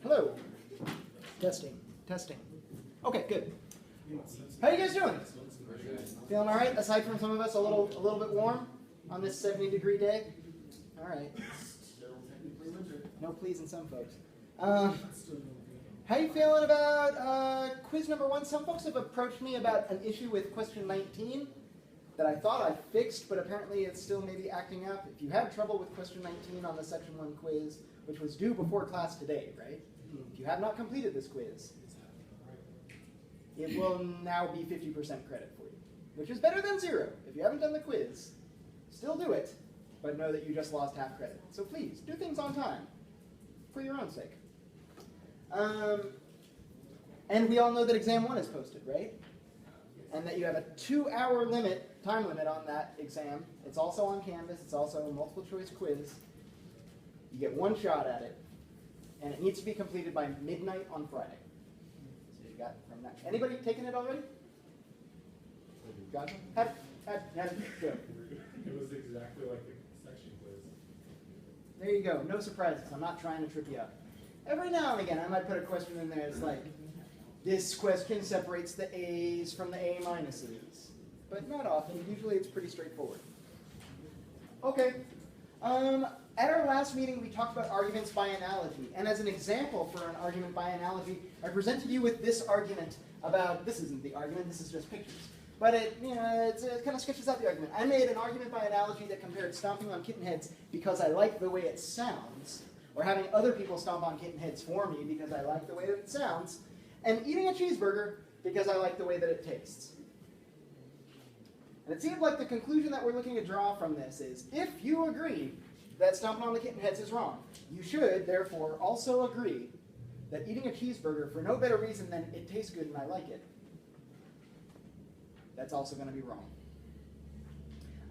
Hello. Testing. Testing. Okay, good. How you guys doing? Feeling all right? Aside from some of us a little bit warm on this 70-degree day. All right. No pleasing some folks. How you feeling about quiz number 1? Some folks have approached me about an issue with question 19 that I thought I fixed, but apparently it's still maybe acting up. If you had trouble with question 19 on the section 1 quiz, which was due before class today, right? If you have not completed this quiz, it will now be 50% credit for you, which is better than 0. If you haven't done the quiz, still do it, but know that you just lost half credit. So please, do things on time, for your own sake. And we all know that exam 1 is posted, right? And that you have a 2-hour time limit on that exam. It's also on Canvas. It's also a multiple choice quiz. You get 1 shot at it, and it needs to be completed by midnight on Friday. So you got from that. Anybody taken it already? Got it? How did it go? It was exactly like the section quiz. There you go. No surprises. I'm not trying to trip you up. Every now and again, I might put a question in there that's like, this question separates the A's from the A minuses. But not often. Usually it's pretty straightforward. Okay. At our last meeting, we talked about arguments by analogy. And as an example for an argument by analogy, I presented you with this argument about, this isn't the argument, this is just pictures. But it kind of sketches out the argument. I made an argument by analogy that compared stomping on kitten heads because I like the way it sounds, or having other people stomp on kitten heads for me because I like the way that it sounds, and eating a cheeseburger because I like the way that it tastes. And it seems like the conclusion that we're looking to draw from this is, if you agree that stomping on the kitten heads is wrong, you should, therefore, also agree that eating a cheeseburger for no better reason than it tastes good and I like it, that's also going to be wrong.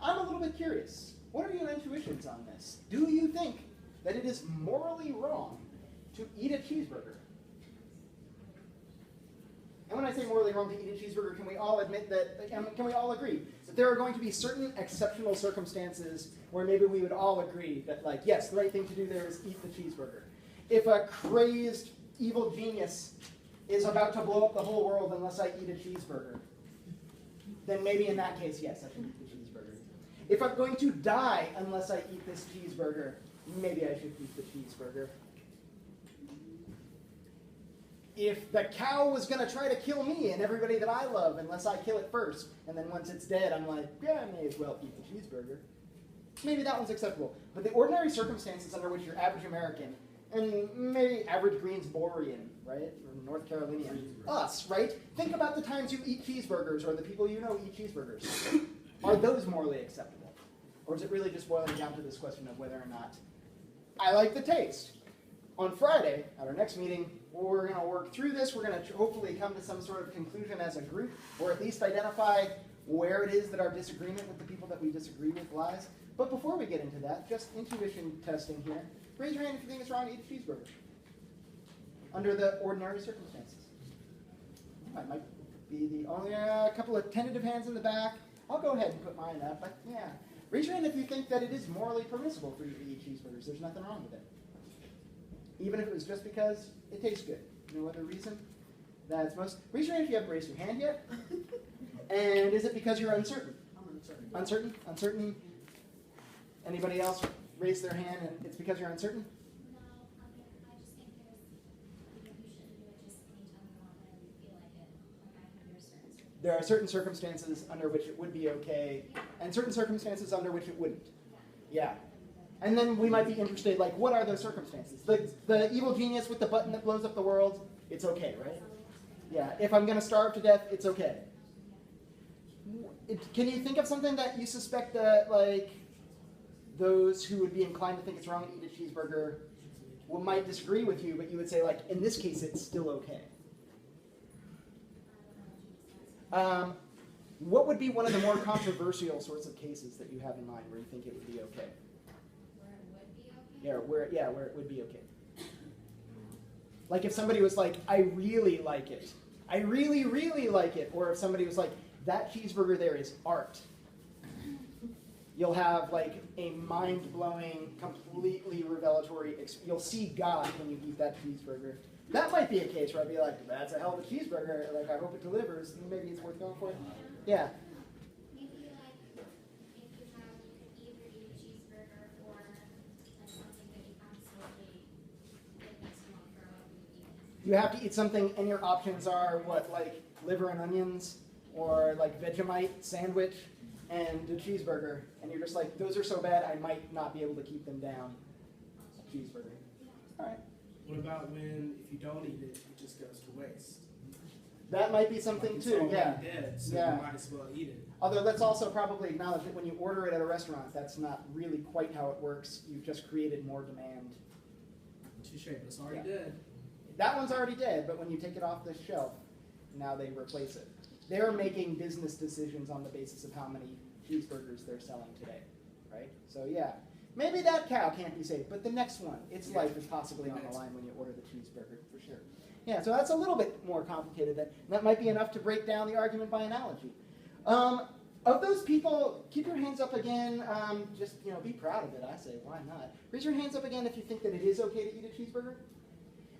I'm a little bit curious. What are your intuitions on this? Do you think that it is morally wrong to eat a cheeseburger? And when I say morally wrong to eat a cheeseburger, can we all admit that, can we all agree that there are going to be certain exceptional circumstances where maybe we would all agree that, like, yes, the right thing to do there is eat the cheeseburger. If a crazed evil genius is about to blow up the whole world unless I eat a cheeseburger, then maybe in that case, yes, I should eat the cheeseburger. If I'm going to die unless I eat this cheeseburger, maybe I should eat the cheeseburger. If the cow was going to try to kill me and everybody that I love unless I kill it first, and then once it's dead, I'm like, yeah, I may as well eat the cheeseburger, maybe that one's acceptable. But the ordinary circumstances under which your average American, and maybe average Greensborian, right, or North Carolinian, us, right, think about the times you eat cheeseburgers or the people you know eat cheeseburgers. Are those morally acceptable? Or is it really just boiling down to this question of whether or not I like the taste? On Friday, at our next meeting, we're going to work through this. We're going to hopefully come to some sort of conclusion as a group, or at least identify where it is that our disagreement with the people that we disagree with lies. But before we get into that, just intuition testing here. Raise your hand if you think it's wrong to eat a cheeseburger under the ordinary circumstances. I might be the only couple of tentative hands in the back. I'll go ahead and put mine up, but yeah. Raise your hand if you think that it is morally permissible for you to eat cheeseburgers. There's nothing wrong with it. Even if it was just because it tastes good. No other reason. That's most. Raise your hand if you haven't raised your hand yet. And is it because you're uncertain? I'm uncertain. Uncertain? Uncertain? Anybody else raise their hand and it's because you're uncertain? No, I just think you shouldn't do it just anytime you want and you feel like it. Like I can understand. There are certain circumstances under which it would be okay, and certain circumstances under which it wouldn't. Yeah. And then we might be interested, like, what are those circumstances? The evil genius with the button that blows up the world, it's okay, right? Yeah, if I'm going to starve to death, it's okay. Can you think of something that you suspect that, like, those who would be inclined to think it's wrong to eat a cheeseburger might disagree with you, but you would say, like, in this case, it's still okay? What would be one of the more controversial sorts of cases that you have in mind where you think it would be okay? Where it would be okay. Like if somebody was like, I really like it. I really, really like it. Or if somebody was like, that cheeseburger there is art. you'll have like a mind-blowing, completely revelatory, you'll see God when you eat that cheeseburger. That might be a case where I'd be like, that's a hell of a cheeseburger, like I hope it delivers, maybe it's worth going for it. Yeah. Maybe like if you could either eat a cheeseburger or like something that you absolutely like makes you want to throw up when you eat it. You have to eat something, and your options are what, like liver and onions, or like Vegemite sandwich, and a cheeseburger. And you're just like, those are so bad, I might not be able to keep them down. Cheeseburger. All right. What about when, if you don't eat it, it just goes to waste? That might be something Like, it's too, already yeah. dead, so Yeah. you might as well eat it. Although let's also probably acknowledge that when you order it at a restaurant, that's not really quite how it works. You've just created more demand. Touche, but it's already Yeah. dead. That one's already dead, but when you take it off the shelf, now they replace it. They're making business decisions on the basis of how many cheeseburgers they're selling today, right? So yeah, maybe that cow can't be saved, but the next one, its life is possibly on the line when you order the cheeseburger, for sure. Yeah, so that's a little bit more complicated. That might be enough to break down the argument by analogy. Of those people, keep your hands up again. Just be proud of it. I say, why not? Raise your hands up again if you think that it is okay to eat a cheeseburger.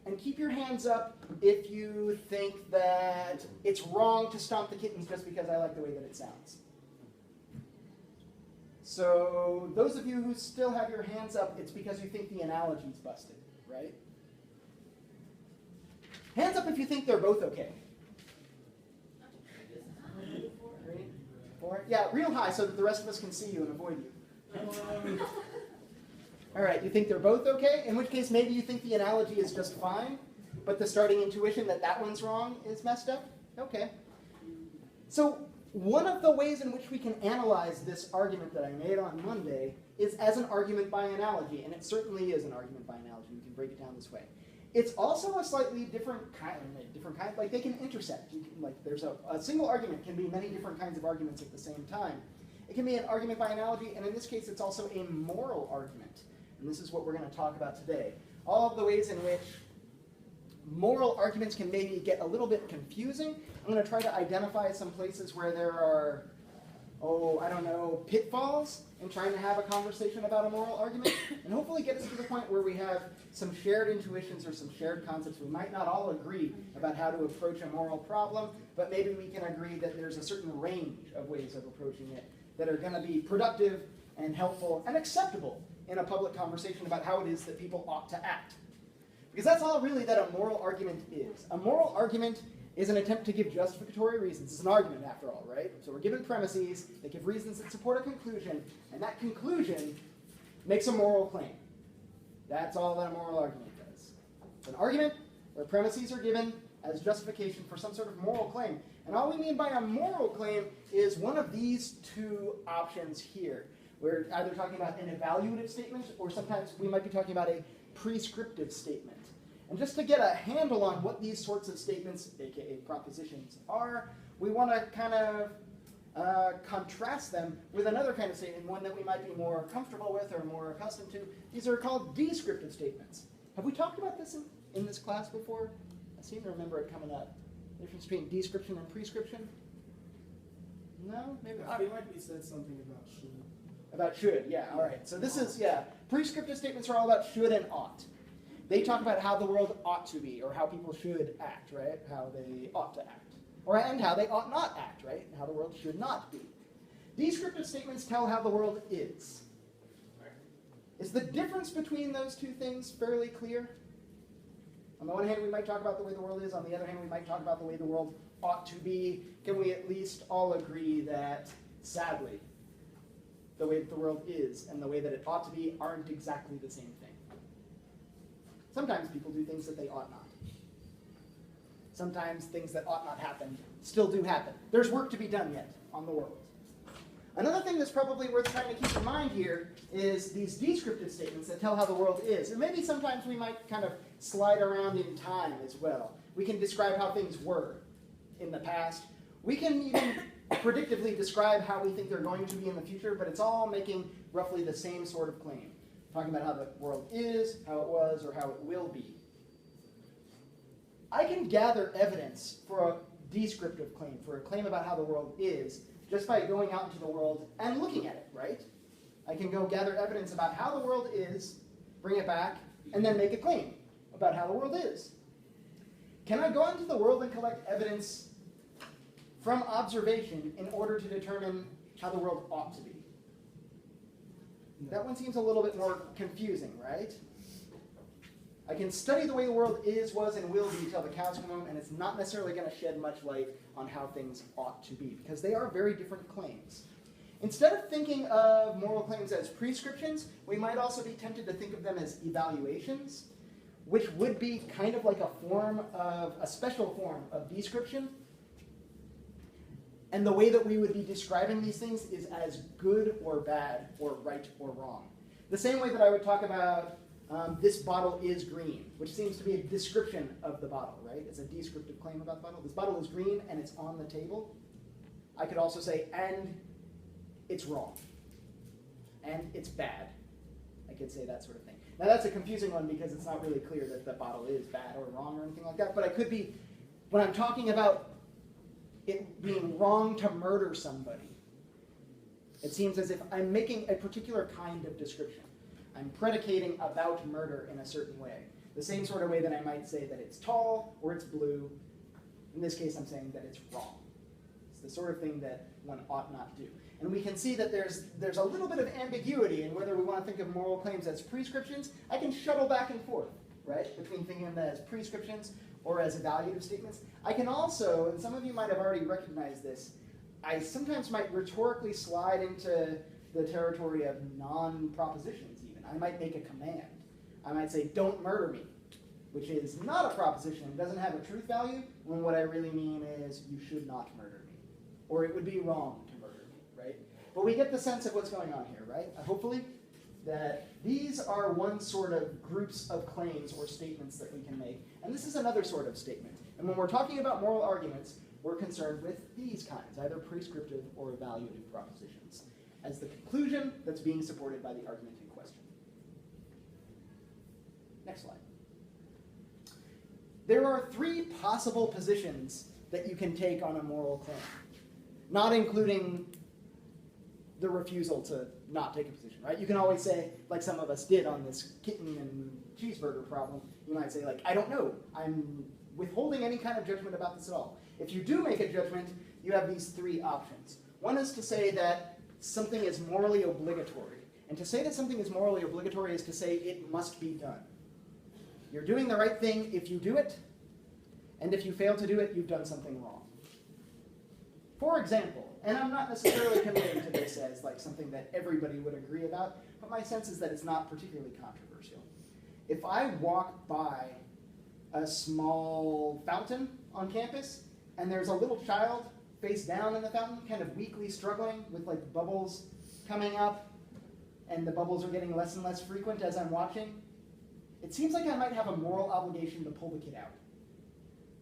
And keep your hands up if you think that it's wrong to stomp the kittens just because I like the way that it sounds. So those of you who still have your hands up, it's because you think the analogy's busted, right? Hands up if you think they're both okay. 3, 4, yeah, real high so that the rest of us can see you and avoid you. All right, you think they're both okay? In which case, maybe you think the analogy is just fine, but the starting intuition that that one's wrong is messed up? Okay. So one of the ways in which we can analyze this argument that I made on Monday is as an argument by analogy, and it certainly is an argument by analogy. We can break it down this way. It's also a slightly different kind, like they can intersect. There's a single argument can be many different kinds of arguments at the same time. It can be an argument by analogy, and in this case, it's also a moral argument. And this is what we're going to talk about today. All of the ways in which moral arguments can maybe get a little bit confusing. I'm going to try to identify some places where there are, pitfalls in trying to have a conversation about a moral argument, and hopefully get us to the point where we have some shared intuitions or some shared concepts. We might not all agree about how to approach a moral problem, but maybe we can agree that there's a certain range of ways of approaching it that are going to be productive and helpful and acceptable in a public conversation about how it is that people ought to act. Because that's all really that a moral argument is. A moral argument is an attempt to give justificatory reasons. It's an argument, after all, right? So we're given premises that give reasons that support a conclusion, and that conclusion makes a moral claim. That's all that a moral argument does. It's an argument where premises are given as justification for some sort of moral claim. And all we mean by a moral claim is one of these two options here. We're either talking about an evaluative statement, or sometimes we might be talking about a prescriptive statement. And just to get a handle on what these sorts of statements, aka propositions, are, we want to kind of contrast them with another kind of statement, one that we might be more comfortable with or more accustomed to. These are called descriptive statements. Have we talked about this in this class before? I seem to remember it coming up. The difference between description and prescription? No? Maybe I feel like we said something about should. About should, yeah, all right. So this is, prescriptive statements are all about should and ought. They talk about how the world ought to be, or how people should act, right? How they ought to act. And how they ought not act, right? How the world should not be. Descriptive statements tell how the world is. Is the difference between those two things fairly clear? On the one hand, we might talk about the way the world is. On the other hand, we might talk about the way the world ought to be. Can we at least all agree that, sadly, the way that the world is and the way that it ought to be aren't exactly the same thing? Sometimes people do things that they ought not. Sometimes things that ought not happen still do happen. There's work to be done yet on the world. Another thing that's probably worth trying to keep in mind here is these descriptive statements that tell how the world is. And maybe sometimes we might kind of slide around in time as well. We can describe how things were in the past. We can even predictively describe how we think they're going to be in the future, but it's all making roughly the same sort of claim. Talking about how the world is, how it was, or how it will be. I can gather evidence for a descriptive claim, for a claim about how the world is, just by going out into the world and looking at it, right? I can go gather evidence about how the world is, bring it back, and then make a claim about how the world is. Can I go out into the world and collect evidence from observation in order to determine how the world ought to be? That one seems a little bit more confusing, right? I can study the way the world is, was, and will be till the cows come home, and it's not necessarily going to shed much light on how things ought to be, because they are very different claims. Instead of thinking of moral claims as prescriptions, we might also be tempted to think of them as evaluations, which would be kind of like a special form of description. And the way that we would be describing these things is as good or bad, or right or wrong. The same way that I would talk about this bottle is green, which seems to be a description of the bottle, right? It's a descriptive claim about the bottle. This bottle is green and it's on the table. I could also say, and it's wrong, and it's bad. I could say that sort of thing. Now that's a confusing one because it's not really clear that the bottle is bad or wrong or anything like that, but I could be, when I'm talking about it being wrong to murder somebody, it seems as if I'm making a particular kind of description. I'm predicating about murder in a certain way. The same sort of way that I might say that it's tall or it's blue. In this case, I'm saying that it's wrong. It's the sort of thing that one ought not do. And we can see that there's a little bit of ambiguity in whether we want to think of moral claims as prescriptions. I can shuttle back and forth, right, between thinking of them as prescriptions or as evaluative statements. I can also, and some of you might have already recognized this, I sometimes might rhetorically slide into the territory of non-propositions even. I might make a command. I might say, don't murder me, which is not a proposition. It doesn't have a truth value, when what I really mean is you should not murder me. Or it would be wrong to murder me, right? But we get the sense of what's going on here, right? Hopefully, that these are one sort of groups of claims or statements that we can make. And this is another sort of statement. And when we're talking about moral arguments, we're concerned with these kinds, either prescriptive or evaluative propositions, as the conclusion that's being supported by the argument in question. Next slide. There are three possible positions that you can take on a moral claim, not including the refusal to not take a position, right? You can always say, like some of us did on this kitten and cheeseburger problem, you might say, like, I don't know. I'm withholding any kind of judgment about this at all. If you do make a judgment, you have these three options. One is to say that something is morally obligatory. And to say that something is morally obligatory is to say it must be done. You're doing the right thing if you do it, and if you fail to do it, you've done something wrong. For example, and I'm not necessarily committing to this as like something that everybody would agree about, but my sense is that it's not particularly controversial. If I walk by a small fountain on campus, and there's a little child face down in the fountain, kind of weakly struggling with like bubbles coming up, and the bubbles are getting less and less frequent as I'm watching, it seems like I might have a moral obligation to pull the kid out.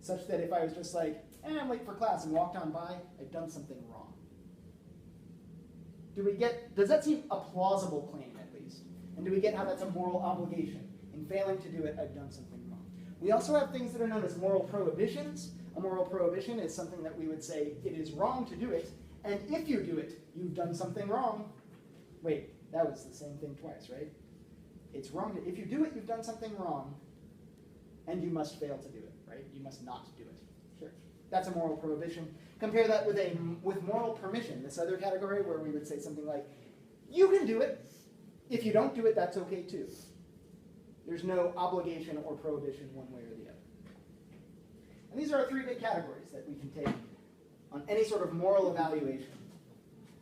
Such that if I was just like, I'm late for class and walked on by, I've done something wrong. Does that seem a plausible claim at least? And do we get how that's a moral obligation? In failing to do it, I've done something wrong. We also have things that are known as moral prohibitions. A moral prohibition is something that we would say, it is wrong to do it, and if you do it, you've done something wrong. Wait, that was the same thing twice, right? It's wrong. If you do it, you've done something wrong, and you must fail to do it, right? You must not do it. Sure. That's a moral prohibition. Compare that with moral permission, this other category where we would say something like, you can do it. If you don't do it, that's okay too. There's no obligation or prohibition one way or the other. And these are our three big categories that we can take on any sort of moral evaluation.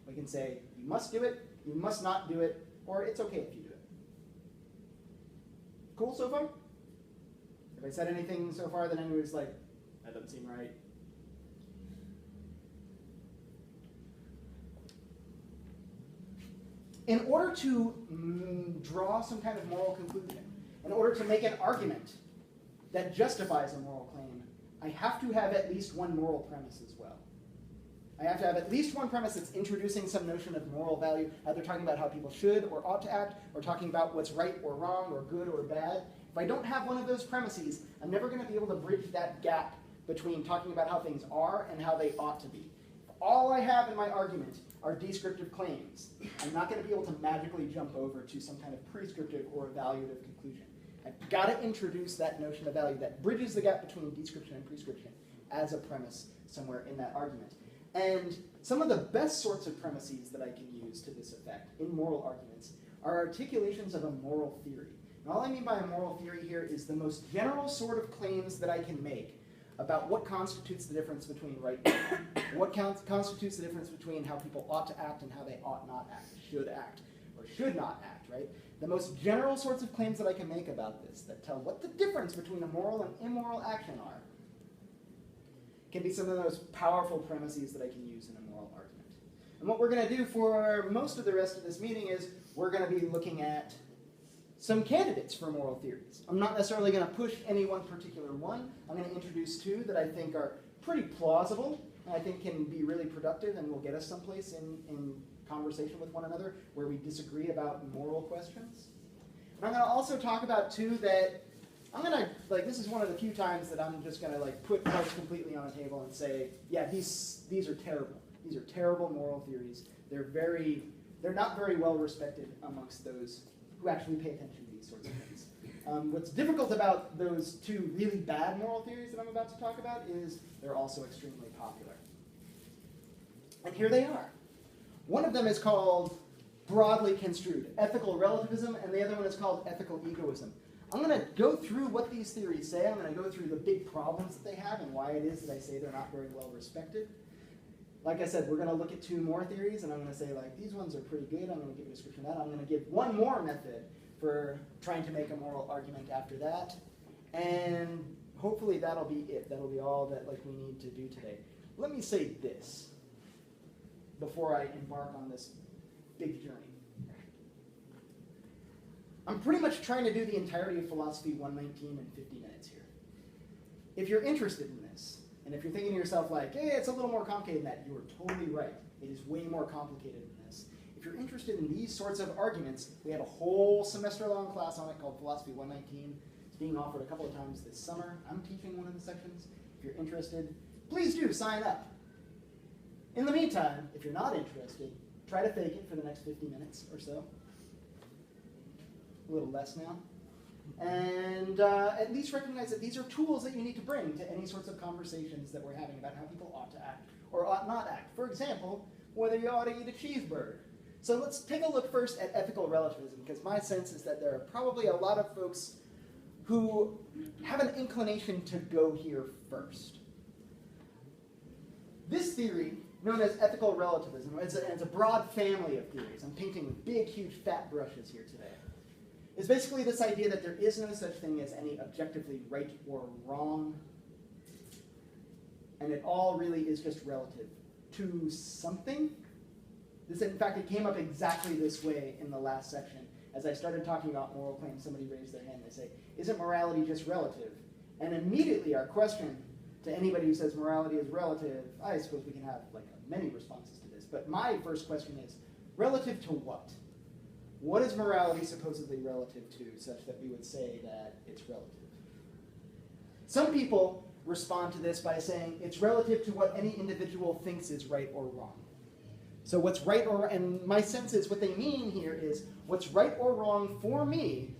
We can say, you must do it, you must not do it, or it's okay if you do it. Cool so far? Have I said anything so far that anybody's like, that doesn't seem right? In order to draw some kind of moral conclusion, in order to make an argument that justifies a moral claim, I have to have at least one moral premise as well. I have to have at least one premise that's introducing some notion of moral value, either talking about how people should or ought to act, or talking about what's right or wrong, or good or bad. If I don't have one of those premises, I'm never going to be able to bridge that gap between talking about how things are and how they ought to be. If all I have in my argument are descriptive claims. I'm not going to be able to magically jump over to some kind of prescriptive or evaluative conclusion. I've got to introduce that notion of value that bridges the gap between description and prescription as a premise somewhere in that argument. And some of the best sorts of premises that I can use to this effect in moral arguments are articulations of a moral theory. And all I mean by a moral theory here is the most general sort of claims that I can make about what constitutes the difference between right and wrong, what constitutes the difference between how people ought to act and how they ought not act, or should not act, right? The most general sorts of claims that I can make about this that tell what the difference between a moral and immoral action are can be some of those powerful premises that I can use in a moral argument. And what we're going to do for most of the rest of this meeting is we're going to be looking at some candidates for moral theories. I'm not necessarily going to push any one particular one. I'm going to introduce two that I think are pretty plausible, and I think can be really productive and will get us someplace in conversation with one another where we disagree about moral questions. And I'm going to also talk about two that I'm going to, this is one of the few times that I'm just going to put cards completely on the table and say, yeah, these are terrible. These are terrible moral theories. They're not very well respected amongst those who actually pay attention to these sorts of things. What's difficult about those two really bad moral theories that I'm about to talk about is they're also extremely popular. And here they are. One of them is called, broadly construed, ethical relativism, and the other one is called ethical egoism. I'm going to go through what these theories say. I'm going to go through the big problems that they have and why it is that I say they're not very well respected. Like I said, we're going to look at two more theories, and I'm going to say, these ones are pretty good. I'm going to give a description of that. I'm going to give one more method for trying to make a moral argument after that. And hopefully that'll be it. That'll be all that we need to do today. Let me say this before I embark on this big journey. I'm pretty much trying to do the entirety of Philosophy 119 in 50 minutes here. If you're interested in this, and if you're thinking to yourself hey, it's a little more complicated than that, you are totally right. It is way more complicated than this. If you're interested in these sorts of arguments, we have a whole semester-long class on it called Philosophy 119. It's being offered a couple of times this summer. I'm teaching one of the sections. If you're interested, please do sign up. In the meantime, if you're not interested, try to fake it for the next 50 minutes or so. A little less now. And at least recognize that these are tools that you need to bring to any sorts of conversations that we're having about how people ought to act or ought not act. For example, whether you ought to eat a cheeseburger. So let's take a look first at ethical relativism, because my sense is that there are probably a lot of folks who have an inclination to go here first. This theory, known as ethical relativism, it's a broad family of theories. I'm painting with big, huge, fat brushes here today. Is basically this idea that there is no such thing as any objectively right or wrong, and it all really is just relative to something. In fact, it came up exactly this way in the last section. As I started talking about moral claims, somebody raised their hand. They say, isn't morality just relative? And immediately our question to anybody who says morality is relative, I suppose we can have many responses to this, but my first question is, relative to what? What is morality supposedly relative to, such that we would say that it's relative? Some people respond to this by saying it's relative to what any individual thinks is right or wrong. So what's right or wrong, and my sense is what they mean here is what's right or wrong for me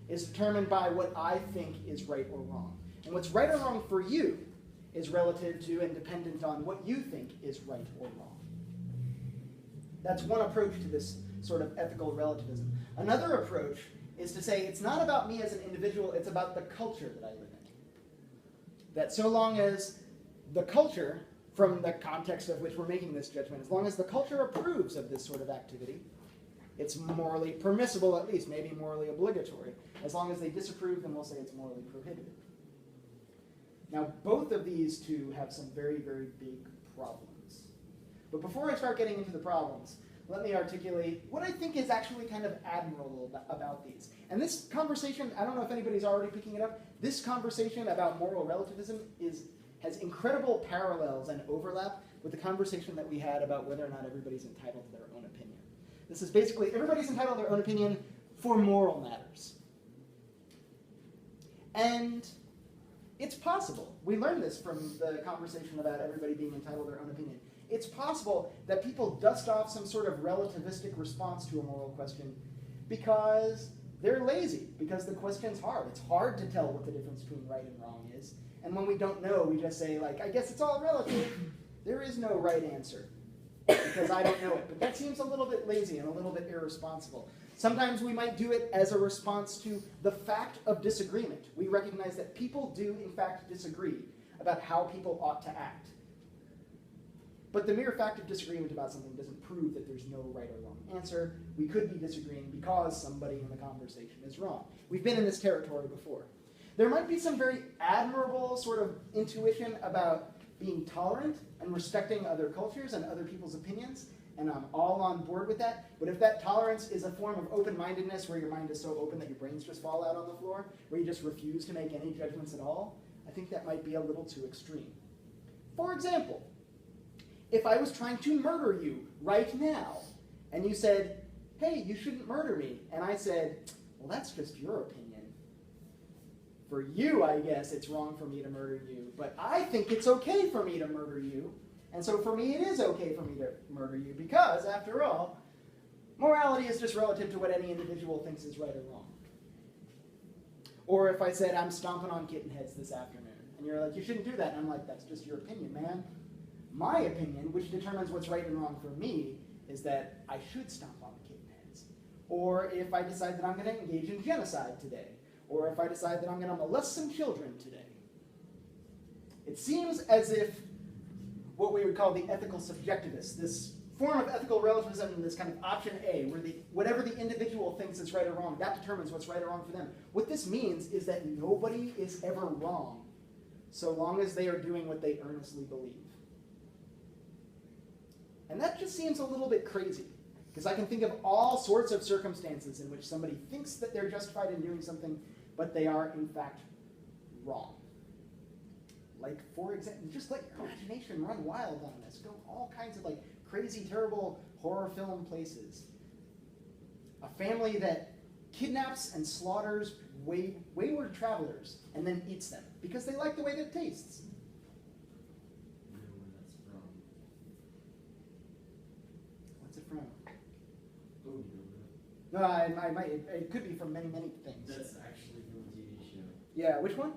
is determined by what I think is right or wrong. And what's right or wrong for you is relative to and dependent on what you think is right or wrong. That's one approach to this sort of ethical relativism. Another approach is to say it's not about me as an individual, it's about the culture that I live in. That so long as the culture, from the context of which we're making this judgment, as long as the culture approves of this sort of activity, it's morally permissible, at least, maybe morally obligatory. As long as they disapprove, then we'll say it's morally prohibited. Now, both of these two have some very, very big problems. But before I start getting into the problems, let me articulate what I think is actually kind of admirable about these. And this conversation, I don't know if anybody's already picking it up, this conversation about moral relativism has incredible parallels and overlap with the conversation that we had about whether or not everybody's entitled to their own opinion. This is basically, everybody's entitled to their own opinion for moral matters. And it's possible. We learned this from the conversation about everybody being entitled to their own opinion. it's possible that people dust off some sort of relativistic response to a moral question because they're lazy, because the question's hard. It's hard to tell what the difference between right and wrong is. And when we don't know, we just say, like, I guess it's all relative. There is no right answer because I don't know it. But that seems a little bit lazy and a little bit irresponsible. Sometimes we might do it as a response to the fact of disagreement. We recognize that people do, in fact, disagree about how people ought to act. But the mere fact of disagreement about something doesn't prove that there's no right or wrong answer. We could be disagreeing because somebody in the conversation is wrong. We've been in this territory before. There might be some very admirable sort of intuition about being tolerant and respecting other cultures and other people's opinions, and I'm all on board with that. But if that tolerance is a form of open-mindedness where your mind is so open that your brains just fall out on the floor, where you just refuse to make any judgments at all, I think that might be a little too extreme. For example, if I was trying to murder you right now, and you said, hey, you shouldn't murder me, and I said, well, that's just your opinion. For you, I guess, it's wrong for me to murder you, but I think it's okay for me to murder you, and so for me it is okay for me to murder you, because, after all, morality is just relative to what any individual thinks is right or wrong. Or if I said, I'm stomping on kitten heads this afternoon, and you're like, you shouldn't do that, and I'm like, that's just your opinion, man. My opinion, which determines what's right and wrong for me, is that I should stomp on the kitten heads. Or if I decide that I'm going to engage in genocide today, or if I decide that I'm going to molest some children today. It seems as if what we would call the ethical subjectivist, this form of ethical relativism, this kind of option A, where whatever the individual thinks is right or wrong, that determines what's right or wrong for them. What this means is that nobody is ever wrong, so long as they are doing what they earnestly believe. And that just seems a little bit crazy, because I can think of all sorts of circumstances in which somebody thinks that they're justified in doing something, but they are, in fact, wrong. Like, for example, just let your imagination run wild on this. Go all kinds of, like, crazy, terrible horror film places. A family that kidnaps and slaughters wayward travelers and then eats them because they like the way that it tastes. You know where that's from. What's it from? Oh, you know that. No, I might. It could be from many, many things. That's actually from a TV show. Yeah, which one?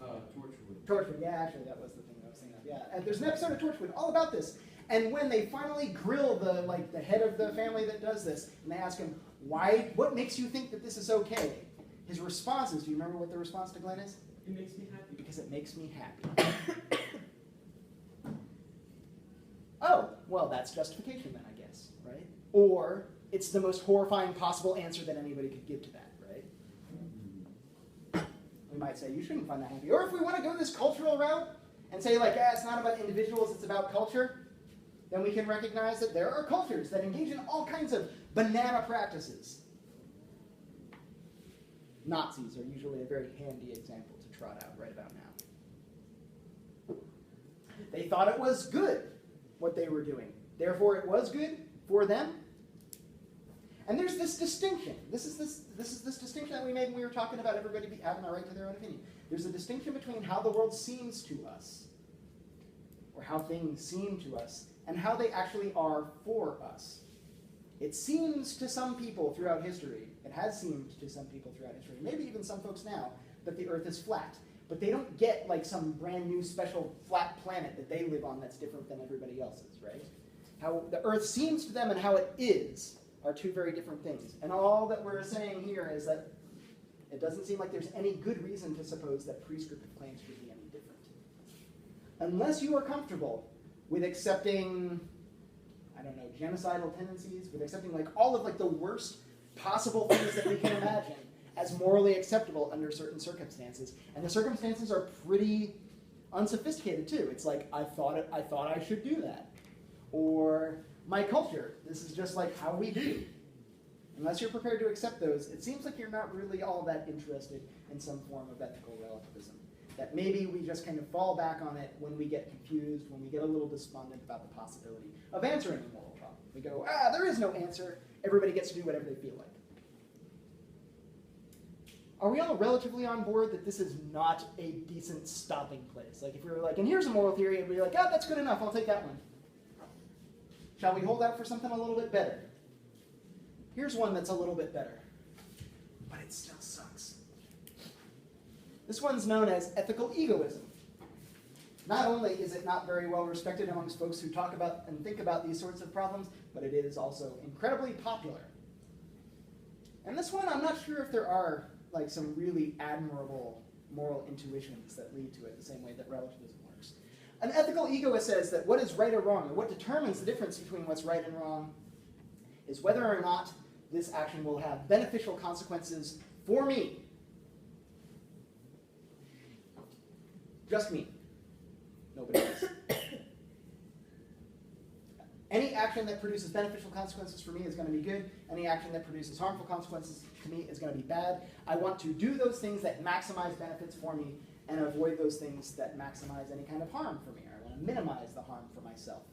Torchwood. Torchwood, yeah, actually that was the thing I was thinking of. Yeah, and there's an episode of Torchwood all about this. And when they finally grill the head of the family that does this, and they ask him, what makes you think that this is okay? His response is, do you remember what the response to Glenn is? It makes me happy. Because it makes me happy. Oh, well, that's justification then, I guess, right? Or it's the most horrifying possible answer that anybody could give to that, right? We might say, you shouldn't find that happy. Or if we want to go this cultural route and say, like, it's not about individuals, it's about culture, then we can recognize that there are cultures that engage in all kinds of banana practices. Nazis are usually a very handy example to trot out right about now. They thought it was good, what they were doing. Therefore, it was good for them. And there's this distinction. This is this distinction that we made when we were talking about everybody having a right to their own opinion. There's a distinction between how the world seems to us, or how things seem to us, and how they actually are for us. It seems to some people throughout history, it has seemed to some people throughout history, maybe even some folks now, that the earth is flat. But they don't get like some brand new special flat planet that they live on that's different than everybody else's, right? How the earth seems to them and how it is are two very different things. And all that we're saying here is that it doesn't seem like there's any good reason to suppose that prescriptive claims should be any different. Unless you are comfortable with accepting, I don't know, genocidal tendencies, with accepting like all of like the worst possible things that we can imagine as morally acceptable under certain circumstances. And the circumstances are pretty unsophisticated too. It's like, I thought I should do that. Or my culture, this is just like how we do. Unless you're prepared to accept those, it seems like you're not really all that interested in some form of ethical relativism. That maybe we just kind of fall back on it when we get confused, when we get a little despondent about the possibility of answering a moral problem. We go, there is no answer. Everybody gets to do whatever they feel like. Are we all relatively on board that this is not a decent stopping place? Like if we were like, and here's a moral theory, and we're like, that's good enough, I'll take that one. Shall we hold out for something a little bit better? Here's one that's a little bit better, but it still sucks. This one's known as ethical egoism. Not only is it not very well respected amongst folks who talk about and think about these sorts of problems, but it is also incredibly popular. And this one, I'm not sure if there are like some really admirable moral intuitions that lead to it the same way that relativism works. An ethical egoist says that what is right or wrong, or what determines the difference between what's right and wrong, is whether or not this action will have beneficial consequences for me. Just me. Nobody else. Any action that produces beneficial consequences for me is going to be good. Any action that produces harmful consequences to me is going to be bad. I want to do those things that maximize benefits for me and avoid those things that maximize any kind of harm for me. I want to minimize the harm for myself.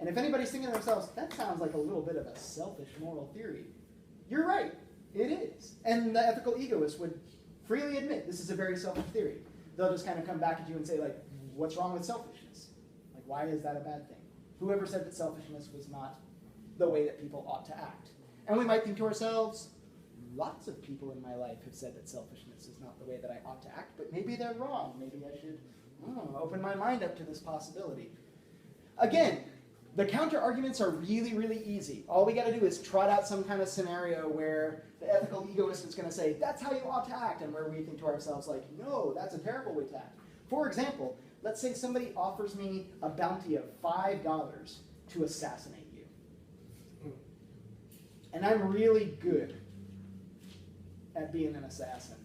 And if anybody's thinking to themselves, that sounds like a little bit of a selfish moral theory, you're right. It is. And the ethical egoist would freely admit this is a very selfish theory. They'll just kind of come back at you and say, like, what's wrong with selfishness? Like, why is that a bad thing? Whoever said that selfishness was not the way that people ought to act? And we might think to ourselves, lots of people in my life have said that selfishness is not the way that I ought to act, but maybe they're wrong. Maybe I should open my mind up to this possibility. Again, the counter-arguments are really, really easy. All we got to do is trot out some kind of scenario where the ethical egoist is going to say, that's how you ought to act, and where we think to ourselves, like, no, that's a terrible way to act. For example, let's say somebody offers me a bounty of $5 to assassinate you. And I'm really good at being an assassin.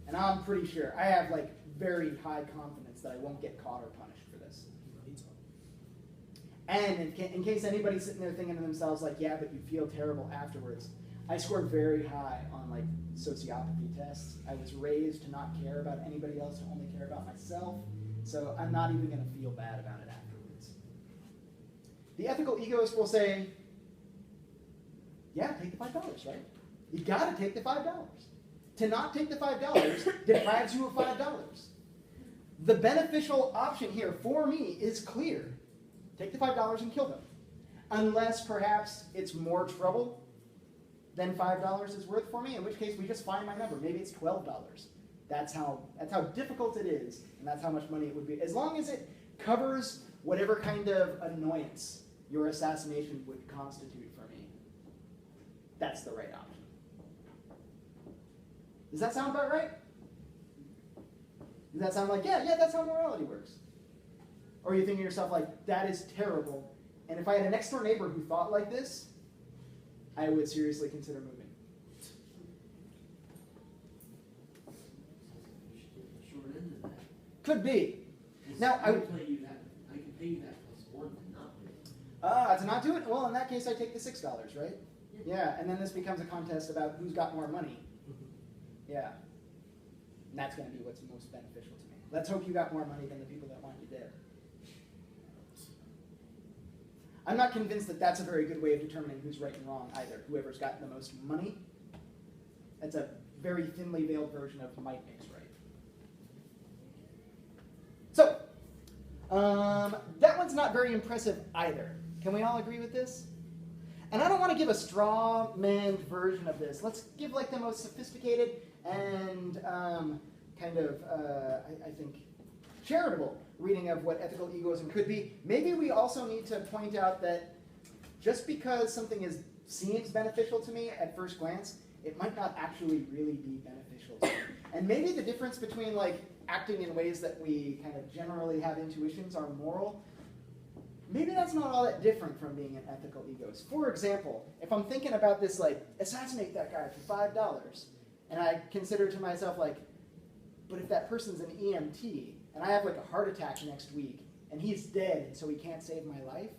And I'm pretty sure, I have like very high confidence that I won't get caught or punished for this. And in case anybody's sitting there thinking to themselves like, yeah, but you feel terrible afterwards, I scored very high on like sociopathy tests. I was raised to not care about anybody else, to only care about myself. So I'm not even going to feel bad about it afterwards. The ethical egoist will say, yeah, take the $5, right? You got to take the $5. To not take the $5 deprives you of $5. The beneficial option here for me is clear. Take the $5 and kill them. Unless perhaps it's more trouble than $5 is worth for me, in which case we just find my number. Maybe it's $12. That's how difficult it is, and that's how much money it would be. As long as it covers whatever kind of annoyance your assassination would constitute for me, that's the right option. Does that sound about right? Does that sound like, yeah, that's how morality works? Or are you thinking to yourself like, that is terrible, and if I had a next door neighbor who thought like this, I would seriously consider moving. Short end of that. Could be. Now, I can pay you that plus one to not do it. To not do it? Well, in that case, I take the $6, right? Yeah, and then this becomes a contest about who's got more money. Yeah. And that's going to be what's most beneficial to me. Let's hope you got more money than the people that want you dead. I'm not convinced that that's a very good way of determining who's right and wrong either. Whoever's got the most money, that's a very thinly veiled version of might makes right. So, that one's not very impressive either. Can we all agree with this? And I don't want to give a straw-manned version of this. Let's give like the most sophisticated and I think, charitable reading of what ethical egoism could be. Maybe we also need to point out that just because something seems beneficial to me at first glance, it might not actually really be beneficial to me. And maybe the difference between like acting in ways that we kind of generally have intuitions are moral, maybe that's not all that different from being an ethical egoist. For example, if I'm thinking about this like, assassinate that guy for $5, and I consider to myself like, but if that person's an EMT, and I have like a heart attack next week, and he's dead, and so he can't save my life,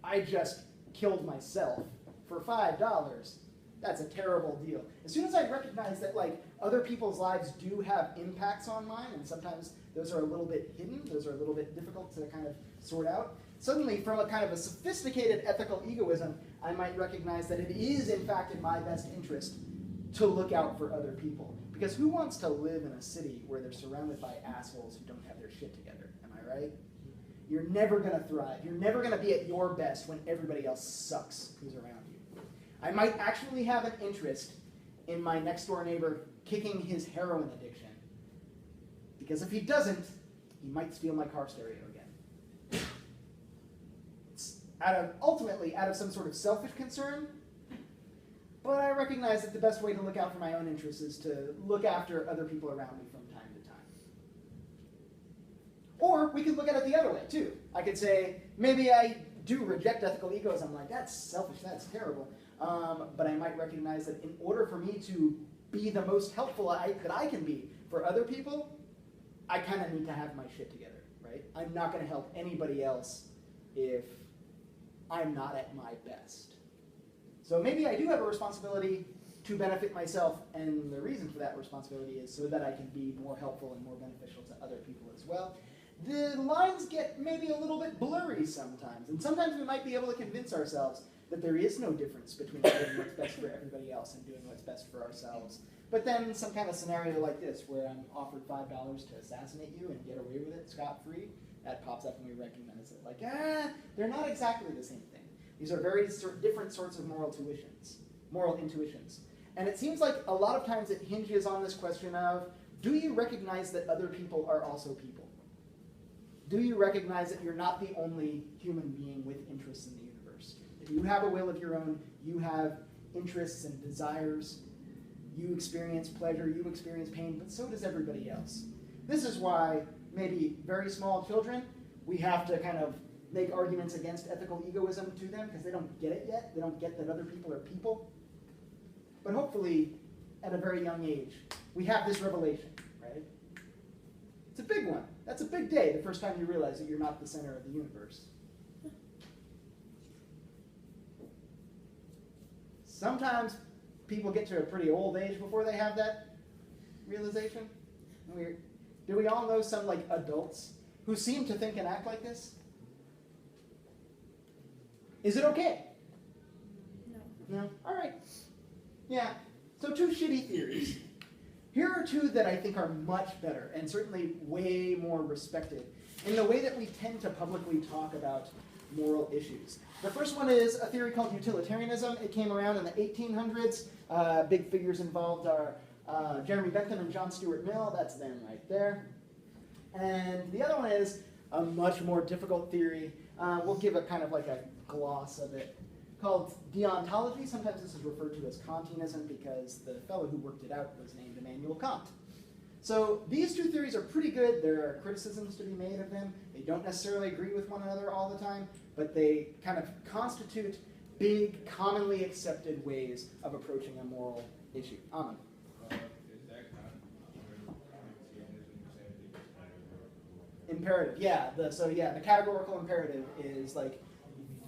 I just killed myself for $5. That's a terrible deal. As soon as I recognize that like other people's lives do have impacts on mine, and sometimes those are a little bit hidden, those are a little bit difficult to kind of sort out, suddenly from a kind of a sophisticated ethical egoism, I might recognize that it is in fact in my best interest to look out for other people. Because who wants to live in a city where they're surrounded by assholes who don't have their shit together? Am I right? You're never going to thrive. You're never going to be at your best when everybody else sucks who's around you. I might actually have an interest in my next door neighbor kicking his heroin addiction, because if he doesn't, he might steal my car stereo again. It's ultimately out of some sort of selfish concern, but I recognize that the best way to look out for my own interests is to look after other people around me from time to time. Or we could look at it the other way, too. I could say, maybe I do reject ethical egoism. Like, that's selfish, that's terrible. But I might recognize that in order for me to be the most helpful that I can be for other people, I kind of need to have my shit together, right? I'm not going to help anybody else if I'm not at my best. So maybe I do have a responsibility to benefit myself, and the reason for that responsibility is so that I can be more helpful and more beneficial to other people as well. The lines get maybe a little bit blurry sometimes, and sometimes we might be able to convince ourselves that there is no difference between doing what's best for everybody else and doing what's best for ourselves. But then some kind of scenario like this, where I'm offered $5 to assassinate you and get away with it scot-free, that pops up and we recognize it. Like, they're not exactly the same thing. These are very different sorts of moral intuitions. And it seems like a lot of times it hinges on this question of, do you recognize that other people are also people? Do you recognize that you're not the only human being with interests in the universe? If you have a will of your own, you have interests and desires, you experience pleasure, you experience pain, but so does everybody else. This is why maybe very small children, we have to kind of make arguments against ethical egoism to them because they don't get it yet. They don't get that other people are people. But hopefully, at a very young age, we have this revelation, right? It's a big one. That's a big day, the first time you realize that you're not the center of the universe. Sometimes people get to a pretty old age before they have that realization. Do we all know some like adults who seem to think and act like this? Is it okay? No. No? All right. Yeah. So two shitty theories. Here are two that I think are much better and certainly way more respected in the way that we tend to publicly talk about moral issues. The first one is a theory called utilitarianism. It came around in the 1800s. Big figures involved are Jeremy Bentham and John Stuart Mill. That's them right there. And the other one is a much more difficult theory. We'll give it kind of like a gloss of it, called Deontology. Sometimes this is referred to as Kantianism because the fellow who worked it out was named Immanuel Kant. So these two theories are pretty good. There are criticisms to be made of them. They don't necessarily agree with one another all the time, but they kind of constitute big, commonly accepted ways of approaching a moral issue. Amen. Imperative, yeah. The categorical imperative is like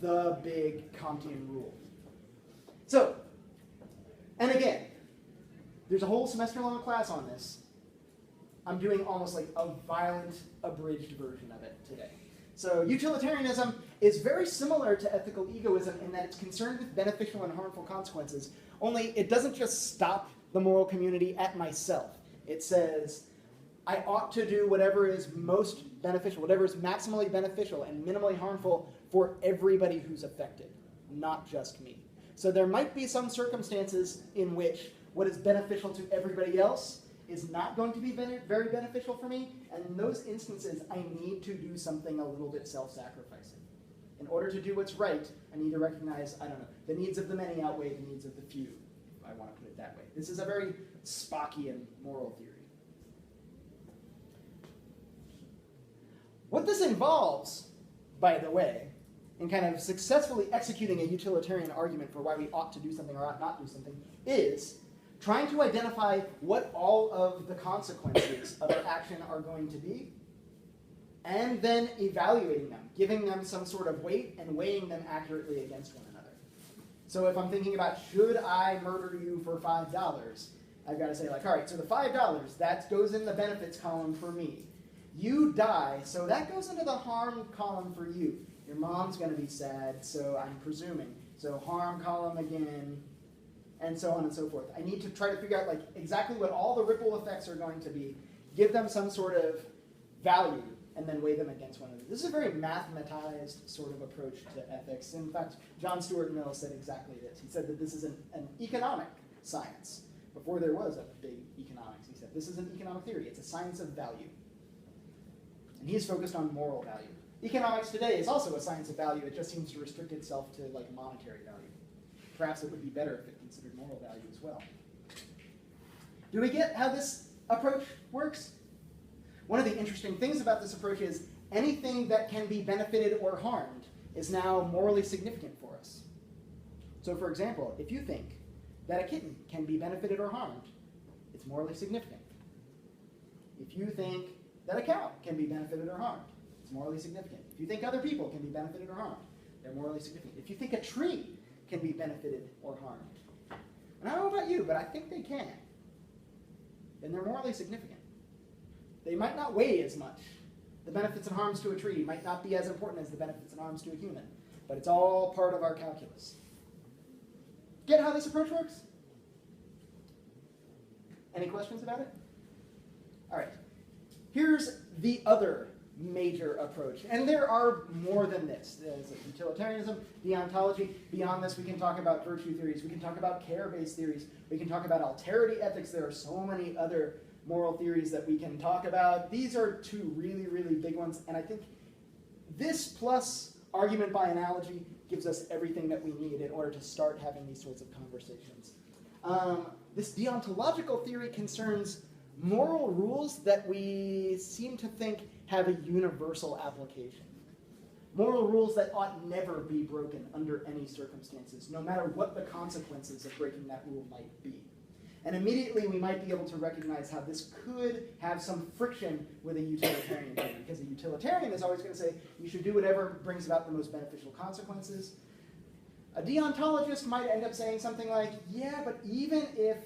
the big Kantian rule. So, and again, there's a whole semester-long class on this. I'm doing almost like a violent, abridged version of it today. So utilitarianism is very similar to ethical egoism in that it's concerned with beneficial and harmful consequences, only it doesn't just stop the moral community at myself. It says, I ought to do whatever is most beneficial, whatever is maximally beneficial and minimally harmful for everybody who's affected, not just me. So there might be some circumstances in which what is beneficial to everybody else is not going to be very beneficial for me, and in those instances, I need to do something a little bit self-sacrificing. In order to do what's right, I need to recognize, the needs of the many outweigh the needs of the few, if I want to put it that way. This is a very Spockian moral theory. What this involves, by the way, in kind of successfully executing a utilitarian argument for why we ought to do something or ought not do something, is trying to identify what all of the consequences of our action are going to be, and then evaluating them, giving them some sort of weight and weighing them accurately against one another. So if I'm thinking about, should I murder you for $5, I've got to say, like, all right, so the $5, that goes in the benefits column for me. You die, so that goes into the harm column for you. Your mom's going to be sad, so I'm presuming. So harm column again, and so on and so forth. I need to try to figure out exactly what all the ripple effects are going to be, give them some sort of value, and then weigh them against one another. This is a very mathematized sort of approach to ethics. In fact, John Stuart Mill said exactly this. He said that this is an economic science. Before there was a big economics, he said, this is an economic theory. It's a science of value. And he is focused on moral value. Economics today is also a science of value. It just seems to restrict itself to like monetary value. Perhaps it would be better if it considered moral value as well. Do we get how this approach works? One of the interesting things about this approach is anything that can be benefited or harmed is now morally significant for us. So for example, if you think that a kitten can be benefited or harmed, it's morally significant. If you think that a cow can be benefited or harmed, it's morally significant. If you think other people can be benefited or harmed, they're morally significant. If you think a tree can be benefited or harmed, and I don't know about you, but I think they can, then they're morally significant. They might not weigh as much. The benefits and harms to a tree might not be as important as the benefits and harms to a human, but it's all part of our calculus. Get how this approach works? Any questions about it? All right. Here's the other major approach, and there are more than this. There's utilitarianism, deontology. Beyond this, we can talk about virtue theories. We can talk about care-based theories. We can talk about alterity ethics. There are so many other moral theories that we can talk about. These are two really, really big ones, and I think this plus argument by analogy gives us everything that we need in order to start having these sorts of conversations. This deontological theory concerns moral rules that we seem to think have a universal application. Moral rules that ought never be broken under any circumstances, no matter what the consequences of breaking that rule might be. And immediately we might be able to recognize how this could have some friction with a utilitarian theory, because a utilitarian is always going to say you should do whatever brings about the most beneficial consequences. A deontologist might end up saying something like, yeah, but even if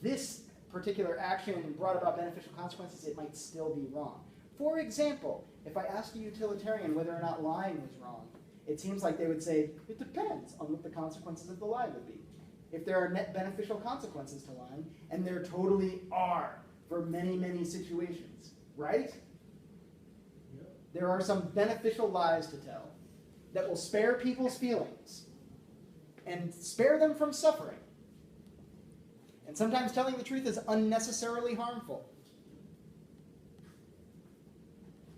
this particular action brought about beneficial consequences, it might still be wrong. For example, if I asked a utilitarian whether or not lying was wrong, it seems like they would say, it depends on what the consequences of the lie would be. If there are net beneficial consequences to lying, and there totally are for many, many situations, right? Yep. There are some beneficial lies to tell that will spare people's feelings and spare them from suffering. And sometimes telling the truth is unnecessarily harmful.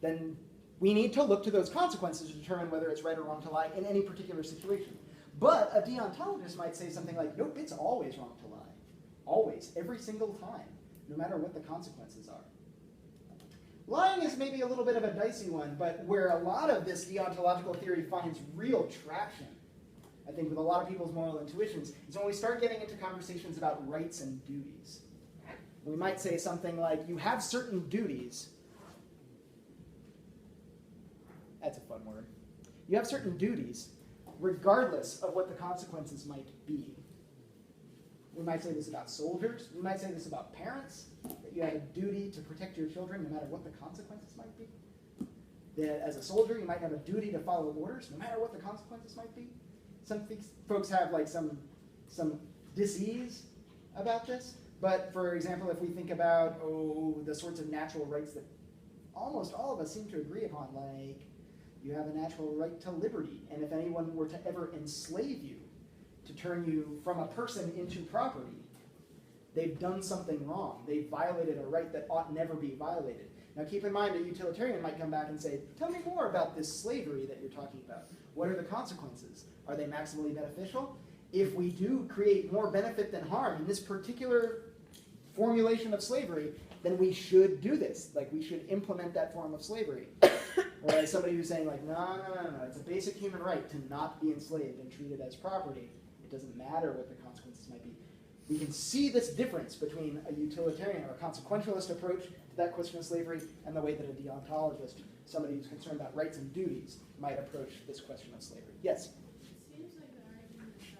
Then we need to look to those consequences to determine whether it's right or wrong to lie in any particular situation. But a deontologist might say something like, nope, it's always wrong to lie. Always, every single time, no matter what the consequences are. Lying is maybe a little bit of a dicey one, but where a lot of this deontological theory finds real traction, I think with a lot of people's moral intuitions, is when we start getting into conversations about rights and duties. We might say something like, you have certain duties. That's a fun word. You have certain duties, regardless of what the consequences might be. We might say this about soldiers. We might say this about parents, that you have a duty to protect your children no matter what the consequences might be. That as a soldier, you might have a duty to follow orders no matter what the consequences might be. Some folks have like some dis-ease about this. But for example, if we think about, the sorts of natural rights that almost all of us seem to agree upon, like you have a natural right to liberty, and if anyone were to ever enslave you, to turn you from a person into property, they've done something wrong. They've violated a right that ought never be violated. Now keep in mind, a utilitarian might come back and say, tell me more about this slavery that you're talking about. What are the consequences? Are they maximally beneficial? If we do create more benefit than harm in this particular formulation of slavery, then we should do this. Like, we should implement that form of slavery. Whereas somebody who's saying, like, no, it's a basic human right to not be enslaved and treated as property. It doesn't matter what the consequences might be. We can see this difference between a utilitarian or a consequentialist approach to that question of slavery and the way that a deontologist, somebody who's concerned about rights and duties, might approach this question of slavery. Yes? It seems like the argument that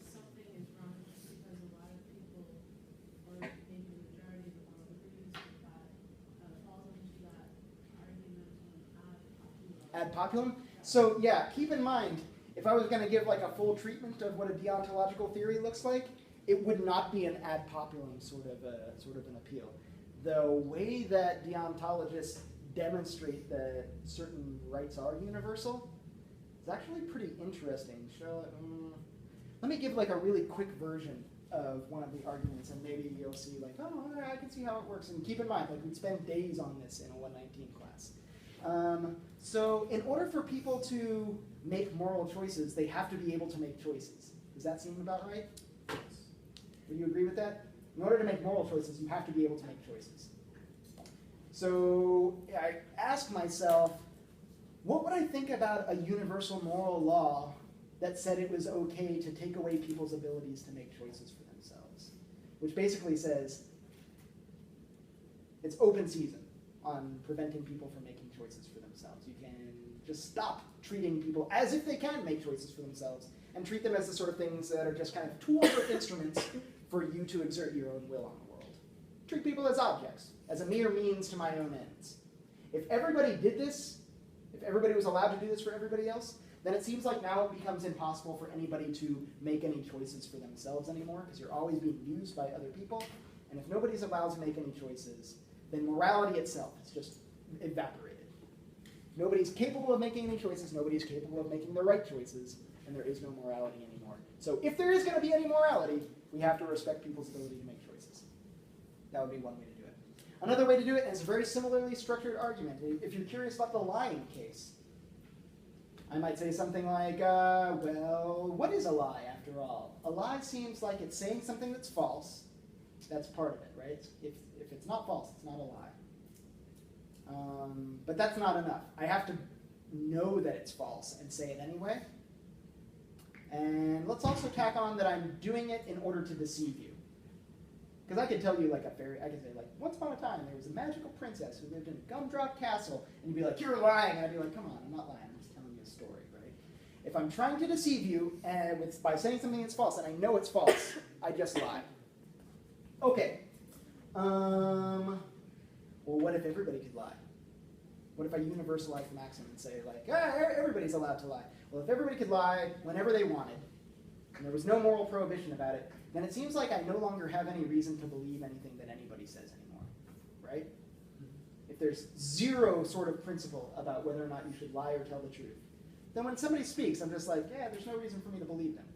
something is wrong just because a lot of people, or maybe the majority agrees with that, falls into that argument on ad populum. Ad populum? So yeah, keep in mind, if I was going to give like a full treatment of what a deontological theory looks like, it would not be an ad populum sort of an appeal. the way that deontologists demonstrate that certain rights are universal is actually pretty interesting. Let me give like a really quick version of one of the arguments, and maybe you'll see like, oh, I can see how it works. And keep in mind, like we'd spend days on this in a 119 class. So in order for people to make moral choices, they have to be able to make choices. Does that seem about right? Would you agree with that? In order to make moral choices, you have to be able to make choices. So I asked myself, what would I think about a universal moral law that said it was okay to take away people's abilities to make choices for themselves? Which basically says it's open season on preventing people from making choices for themselves. You can just stop treating people as if they can make choices for themselves and treat them as the sort of things that are just kind of tools or instruments for you to exert your own will on the world. Treat people as objects, as a mere means to my own ends. If everybody did this, if everybody was allowed to do this for everybody else, then it seems like now it becomes impossible for anybody to make any choices for themselves anymore, because you're always being used by other people. And if nobody's allowed to make any choices, then morality itself is just evaporated. Nobody's capable of making any choices, nobody's capable of making the right choices, and there is no morality anymore. So if there is going to be any morality, we have to respect people's ability to make choices. That would be one way to do it. Another way to do it is a very similarly structured argument. If you're curious about the lying case, I might say something like, well, what is a lie after all? A lie seems like it's saying something that's false. That's part of it, right? If it's not false, it's not a lie. But that's not enough. I have to know that it's false and say it anyway. And let's also tack on that I'm doing it in order to deceive you. Because I could tell you like I could say like, once upon a time there was a magical princess who lived in a gumdrop castle, and you'd be like, you're lying, and I'd be like, come on, I'm not lying, I'm just telling you a story, right? If I'm trying to deceive you by saying something that's false, and I know it's false, I just lie. Okay. Well, what if everybody could lie? What if I universalize the maxim and say like, everybody's allowed to lie? Well, if everybody could lie whenever they wanted, and there was no moral prohibition about it, then it seems like I no longer have any reason to believe anything that anybody says anymore, right? If there's zero sort of principle about whether or not you should lie or tell the truth, then when somebody speaks, I'm just like, yeah, there's no reason for me to believe them.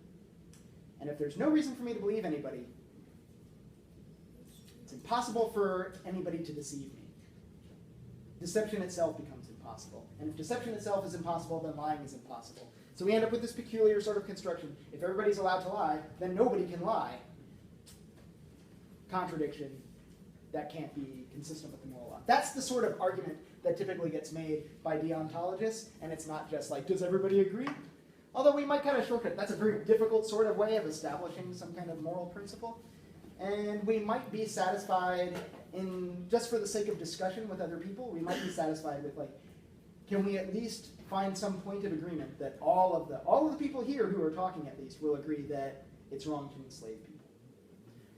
And if there's no reason for me to believe anybody, it's impossible for anybody to deceive me. Deception itself becomes impossible. And if deception itself is impossible, then lying is impossible. So we end up with this peculiar sort of construction. If everybody's allowed to lie, then nobody can lie. Contradiction. That can't be consistent with the moral law. That's the sort of argument that typically gets made by deontologists, and it's not just like, does everybody agree? Although we might kind of shortcut. That's a very difficult sort of way of establishing some kind of moral principle. And we might be satisfied just for the sake of discussion with other people, we might be satisfied with like, can we at least find some point of agreement that all of the people here who are talking at least will agree that it's wrong to enslave people?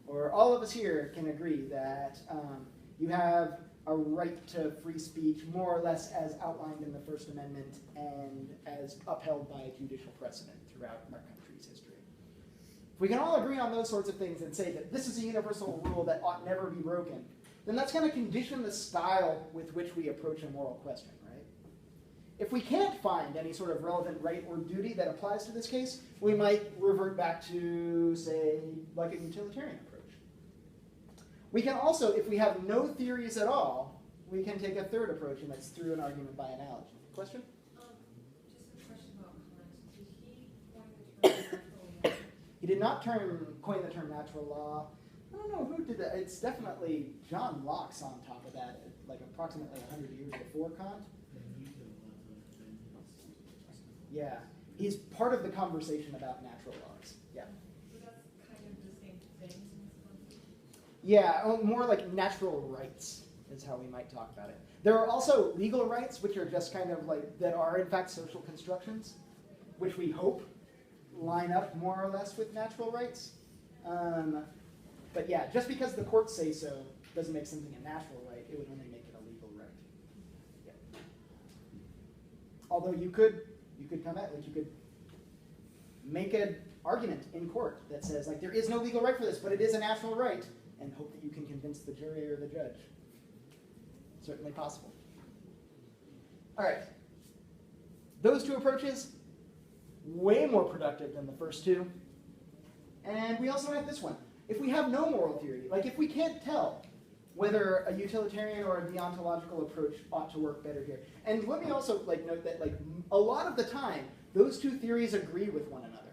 Or all of us here can agree that you have a right to free speech more or less as outlined in the First Amendment and as upheld by judicial precedent throughout our country's history. If we can all agree on those sorts of things and say that this is a universal rule that ought never be broken, then that's going to condition the style with which we approach a moral question, right? If we can't find any sort of relevant right or duty that applies to this case, we might revert back to, say, like a utilitarian approach. We can also, if we have no theories at all, we can take a third approach, and that's through an argument by analogy. Question? Just a question about Kant. Did he coin the term natural law? He did not coin the term natural law. I don't know who did that. It's definitely John Locke's on top of that, like approximately 100 years before Kant. Yeah, he's part of the conversation about natural laws. Yeah. So that's kind of the same thing in this concept? Yeah, more like natural rights is how we might talk about it. There are also legal rights, which are just kind of like, that are in fact social constructions, which we hope line up more or less with natural rights. But yeah, just because the courts say so doesn't make something a natural right, it would only make it a legal right. Yeah. Although you could come at, like you could make an argument in court that says like there is no legal right for this, but it is a natural right, and hope that you can convince the jury or the judge. Certainly possible. All right. Those two approaches, way more productive than the first two. And we also have this one. If we have no moral theory, like if we can't tell whether a utilitarian or a deontological approach ought to work better here. And let me also note that a lot of the time, those two theories agree with one another.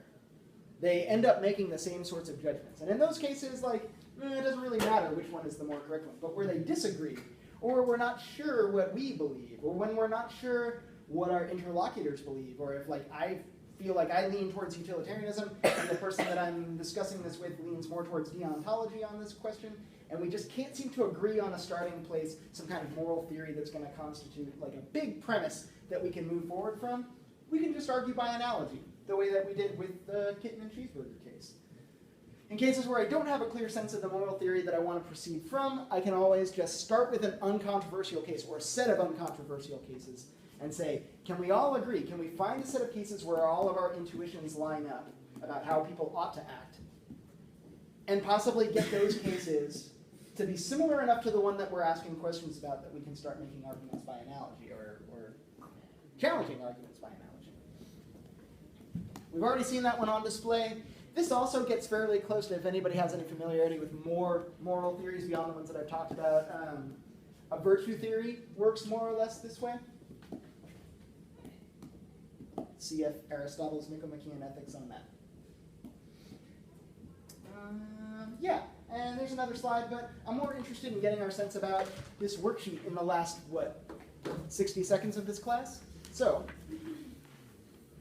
They end up making the same sorts of judgments. And in those cases, it doesn't really matter which one is the more correct one. But where they disagree, or we're not sure what we believe, or when we're not sure what our interlocutors believe, or if I feel like I lean towards utilitarianism, and the person that I'm discussing this with leans more towards deontology on this question, and we just can't seem to agree on a starting place, some kind of moral theory that's going to constitute a big premise that we can move forward from, we can just argue by analogy, the way that we did with the kitten and cheeseburger case. In cases where I don't have a clear sense of the moral theory that I want to proceed from, I can always just start with an uncontroversial case, or a set of uncontroversial cases, and say, can we all agree? Can we find a set of cases where all of our intuitions line up about how people ought to act? And possibly get those cases to be similar enough to the one that we're asking questions about that we can start making arguments by analogy, or challenging arguments by analogy. We've already seen that one on display. This also gets fairly close to, if anybody has any familiarity with more moral theories beyond the ones that I've talked about. A virtue theory works more or less this way. See if Aristotle's Nicomachean Ethics on that. Yeah, and there's another slide, but I'm more interested in getting our sense about this worksheet in the last, 60 seconds of this class? So,